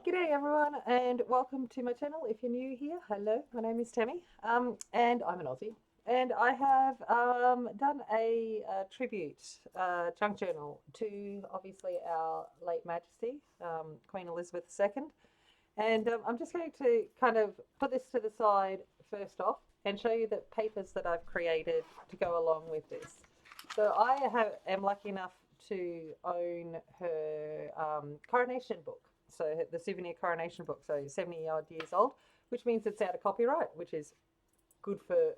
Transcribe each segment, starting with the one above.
G'day everyone and welcome to my channel. If you're new here, hello, my name is Tammy and I'm an Aussie, and I have done a tribute junk journal to obviously our late Majesty, Queen Elizabeth II, and I'm just going to kind of put this to the side first off and show you the papers that I've created to go along with this. So am lucky enough to own her coronation book. So the souvenir coronation book, so 70 odd years old, which means it's out of copyright, which is good for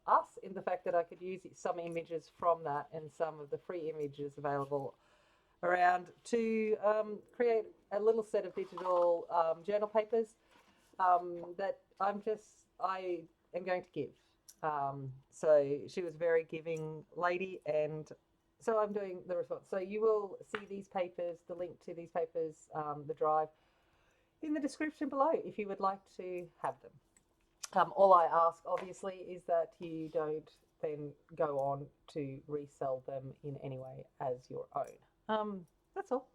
us in the fact that I could use some images from that and some of the free images available around to create a little set of digital journal papers that I am going to give. So she was a very giving lady, and so I'm doing the response. So you will see these papers, the link to these papers, the drive, in the description below if you would like to have them. All I ask, obviously, is that you don't then go on to resell them in any way as your own. That's all.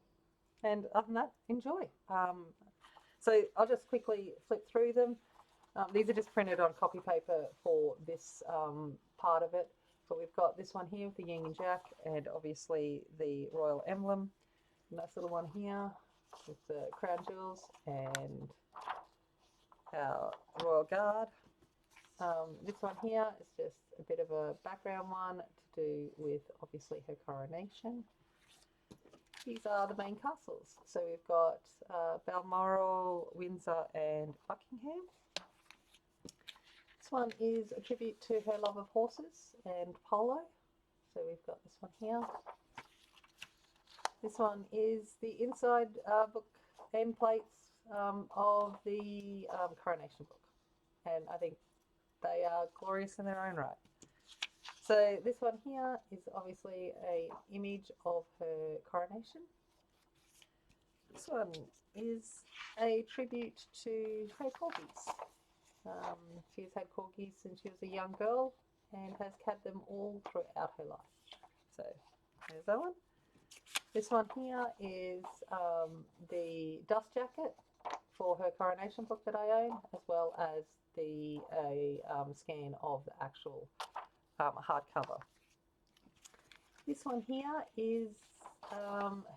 And other than that, enjoy. So I'll just quickly flip through them. These are just printed on copy paper for this part of it. But we've got this one here with the Union Jack and obviously the royal emblem. Nice little one here with the crown jewels and our royal guard. This one here is just a bit of a background one to do with obviously her coronation. These are the main castles. So we've got Balmoral, Windsor and Buckingham. This one is a tribute to her love of horses and polo. So we've got this one here. This one is the inside book end plates of the coronation book. And I think they are glorious in their own right. So this one here is obviously an image of her coronation. This one is a tribute to her corgis. She's had corgis since she was a young girl and has kept them all throughout her life. So there's that one. This one here is the dust jacket for her coronation book that I own, as well as the scan of the actual hardcover. This one here is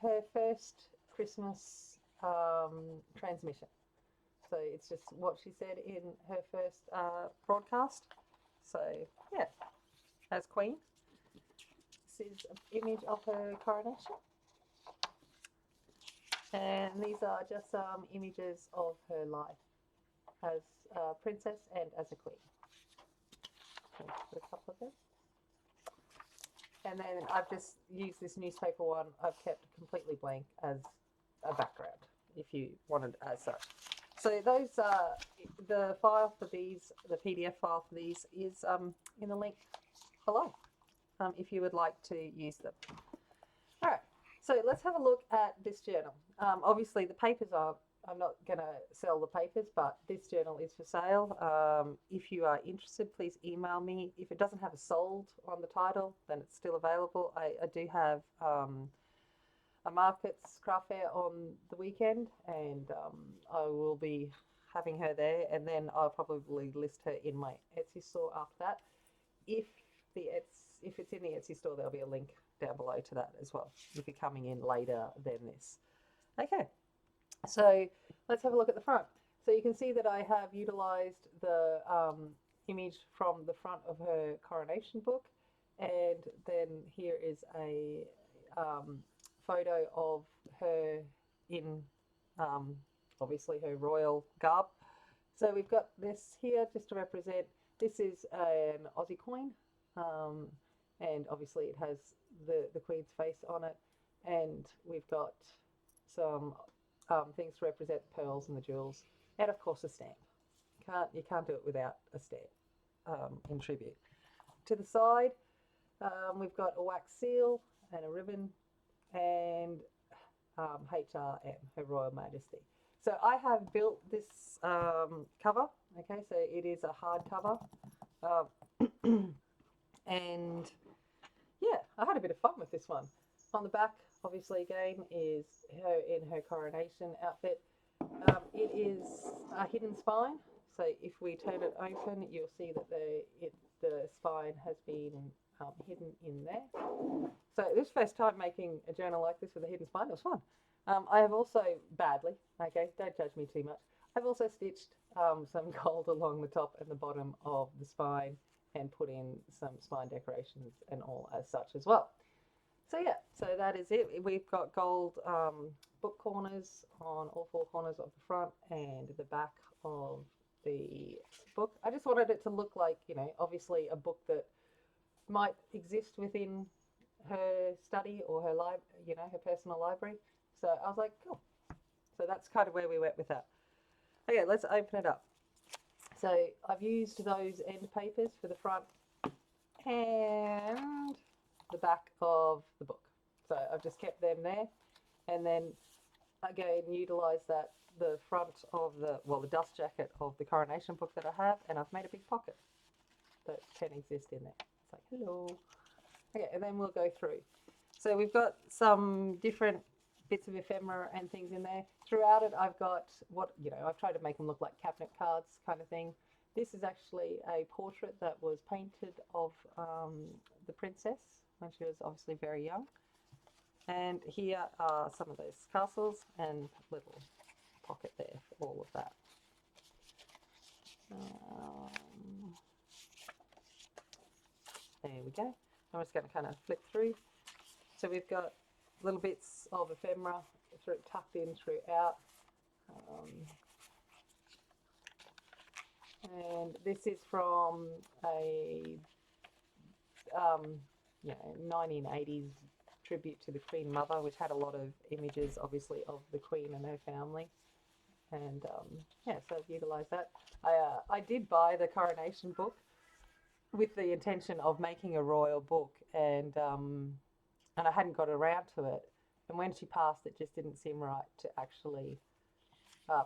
her first Christmas transmission. So it's just what she said in her first broadcast. So yeah, as Queen. This is an image of her coronation. And these are just some images of her life as a princess and as a queen. So put a couple of them. And then I've just used this newspaper one. I've kept completely blank as a background, if you wanted as such. So those are the file for these, the PDF file for these is in the link below if you would like to use them. All right, so let's have a look at this journal. Obviously the papers aren't, I'm not going to sell the papers, but this journal is for sale. If you are interested, please email me. If it doesn't have a sold on the title, then it's still available. I do have a markets craft fair on the weekend, and I will be having her there, and then I'll probably list her in my Etsy store after that. If it's in the Etsy store, there'll be a link down below to that as well, if you're coming in later than this. Okay, so let's have a look at the front. So you can see that I have utilized the image from the front of her coronation book, and then here is a photo of her in obviously her royal garb. So we've got this here just to represent, this is an Aussie coin, and obviously it has the Queen's face on it, and we've got some things to represent the pearls and the jewels, and of course a stamp. You can't do it without a stamp in tribute. To the side we've got a wax seal and a ribbon, and HRM, Her Royal Majesty. So I have built this cover, okay, so it is a hard cover, and yeah, I had a bit of fun with this one. On the back, obviously again, is her in her coronation outfit, It is a hidden spine, so if we turn it open, you'll see that the spine has been hidden in there. So this first time making a journal like this with a hidden spine, it was fun. I have also, badly, okay, don't judge me too much, I've also stitched some gold along the top and the bottom of the spine and put in some spine decorations and all as such as well. So yeah, so that is it. We've got gold book corners on all four corners of the front and the back of the book. I just wanted it to look like, you know, obviously a book that might exist within her study or her you know, her personal library. So I was like, cool. So that's kind of where we went with that. Okay, let's open it up. So I've used those end papers for the front and the back of the book. So I've just kept them there, and then again utilize that the front of the dust jacket of the coronation book that I have, and I've made a big pocket that can exist in there. It's like, hello. Okay, and then we'll go through. So we've got some different bits of ephemera and things in there. Throughout it, I've got I've tried to make them look like cabinet cards kind of thing. This is actually a portrait that was painted of the princess when she was obviously very young. And here are some of those castles and little pocket there for all of that. There we go. I'm just going to kind of flip through. So we've got little bits of ephemera tucked in throughout. And this is from a 1980s tribute to the Queen Mother, which had a lot of images, obviously, of the Queen and her family. And yeah, so I've utilised that. I did buy the coronation book with the intention of making a royal book, and I hadn't got around to it. And when she passed, it just didn't seem right to actually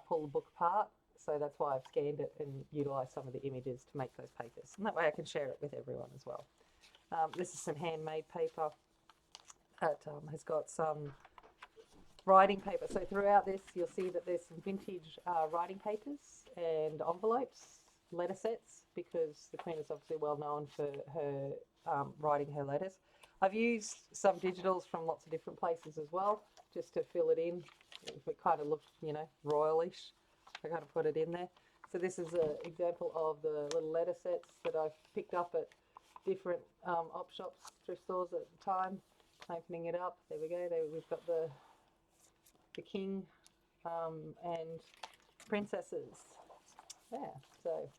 pull the book apart. So that's why I've scanned it and utilised some of the images to make those papers. And that way I can share it with everyone as well. This is some handmade paper that has got some writing paper. So throughout this, you'll see that there's some vintage writing papers and envelopes, letter sets, because the Queen is obviously well known for her writing her letters. I've used some digitals from lots of different places as well, just to fill it in. If it kind of looks, you know, royalish, I kind of put it in there. So this is an example of the little letter sets that I've picked up at different op shops, thrift stores at the time. Opening it up, there we go. There we've got the king and princesses. Yeah, so.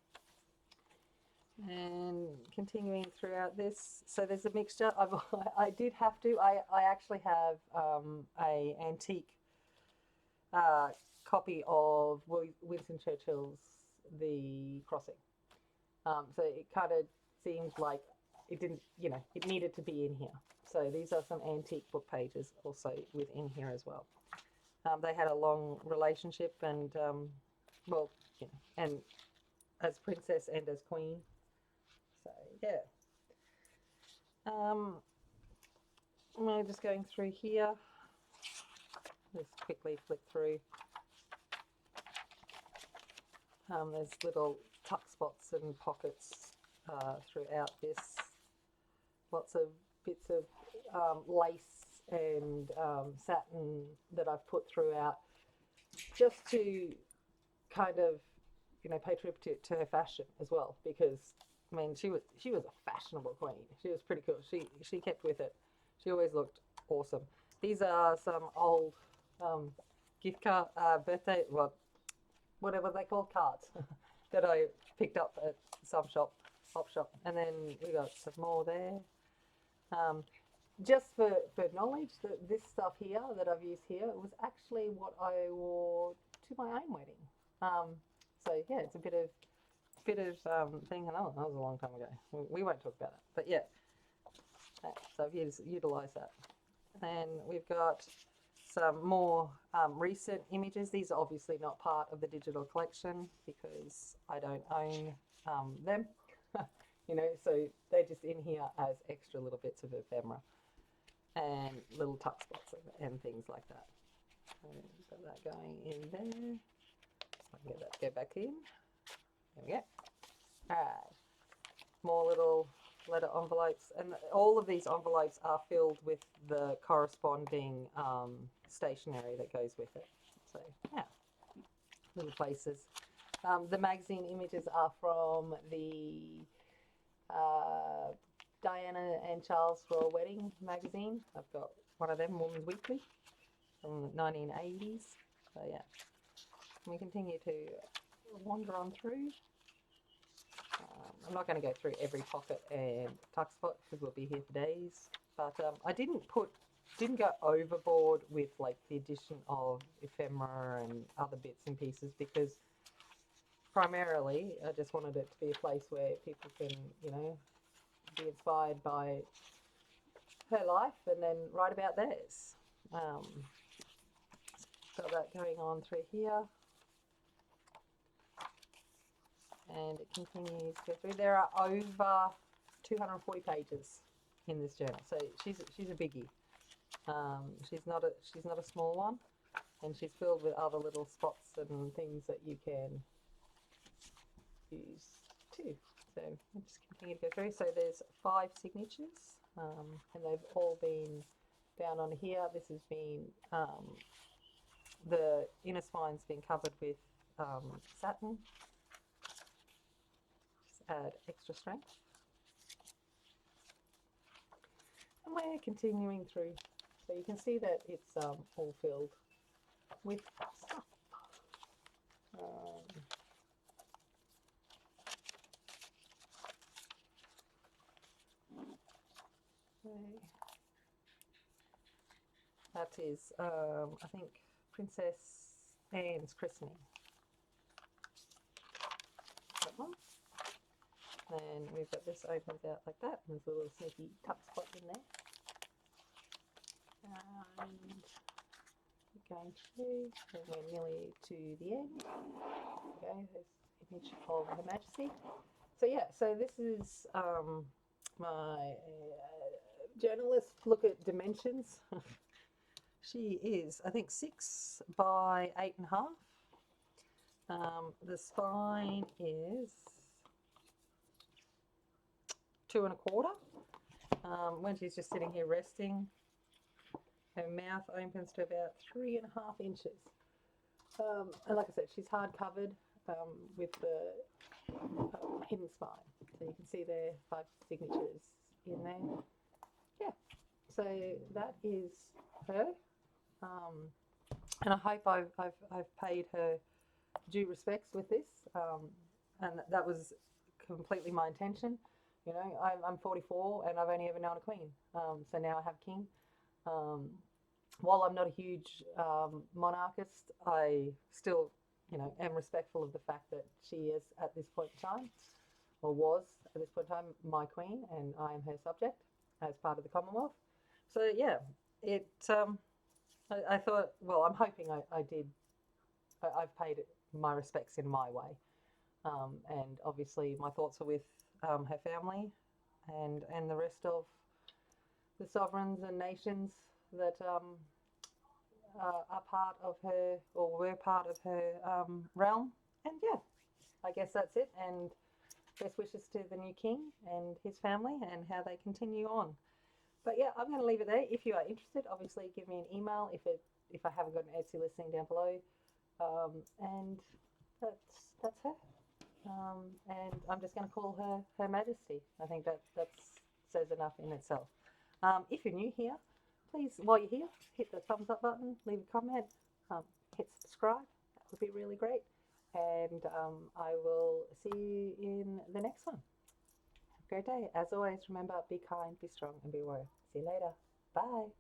And continuing throughout this, so there's a mixture. I did have to. I actually have a antique copy of Winston Churchill's The Crossing. So it kind of seemed like it didn't, you know, it needed to be in here. So these are some antique book pages also within here as well. They had a long relationship, and well, you know, and as princess and as queen. So yeah. We're just going through here. Just quickly flick through. There's little tuck spots and pockets throughout this. Lots of bits of lace and satin that I've put throughout, just to kind of, you know, pay tribute to her fashion as well, because I mean she was a fashionable queen. She was pretty cool. She kept with it. She always looked awesome. These are some old gift card, birthday, whatever they call, cards that I picked up at some op shop. And then we got some more there. Just for knowledge, that this stuff here that I've used here was actually what I wore to my own wedding. So yeah, it's a bit of thing. And that was a long time ago. We won't talk about it, but yeah. So I've utilised that. And we've got some more recent images. These are obviously not part of the digital collection because I don't own them. You know, so they're just in here as extra little bits of ephemera and little tuck spots and things like that. So got that going in there. Get that, go back in. There we go. All right. More little letter envelopes, and all of these envelopes are filled with the corresponding stationery that goes with it. So yeah, little places. The magazine images are from the Diana and Charles Royal Wedding magazine. I've got one of them, Woman's Weekly, from the 1980s. So yeah, we continue to wander on through. I'm not going to go through every pocket and tuck spot because we'll be here for days. But I didn't go overboard with like the addition of ephemera and other bits and pieces, because primarily I just wanted it to be a place where people can, you know, be inspired by her life and then write about theirs. Got that going on through here. And it continues to go through. There are over 240 pages in this journal, so she's a biggie. She's not a small one, and she's filled with other little spots and things that you can use too. So I'll just continue to go through. So there's 5 signatures, and they've all been down on here. This has been the inner spine's been covered with satin. Add extra strength, and we're continuing through, so you can see that it's all filled with stuff. That is, I think, Princess Anne's christening. That one. Then we've got this opens out like that, and there's a little sneaky tuck spot in there. And we're going through, and we're nearly to the end. Okay, there's an image of Her Majesty. So yeah, so this is my journalist look at dimensions. She is, I think, 6 by 8.5. The spine is 2 1/4. When she's just sitting here resting, her mouth opens to about 3.5 inches. And like I said, she's hard covered with the hidden spine. So you can see there 5 signatures in there. Yeah, so that is her. And I hope I've paid her due respects with this. And that was completely my intention. You know, I'm 44 and I've only ever known a queen. So now I have king. While I'm not a huge monarchist, I still, you know, am respectful of the fact that she is at this point in time, or was at this point in time, my queen, and I am her subject as part of the Commonwealth. So yeah, I thought, well, I'm hoping I did. I've paid my respects in my way, and obviously my thoughts are with her family and the rest of the sovereigns and nations that are part of her, or were part of her realm. And yeah, I guess that's it. And best wishes to the new king and his family and how they continue on. But yeah, I'm going to leave it there. If you are interested, obviously give me an email if I haven't got an Etsy listing down below. And that's her. And I'm just going to call her Her Majesty. I think that says enough in itself. If you're new here, please, while you're here, hit the thumbs up button, leave a comment, hit subscribe. That would be really great. And I will see you in the next one. Have a great day. As always, remember, be kind, be strong, and be warrior. See you later. Bye.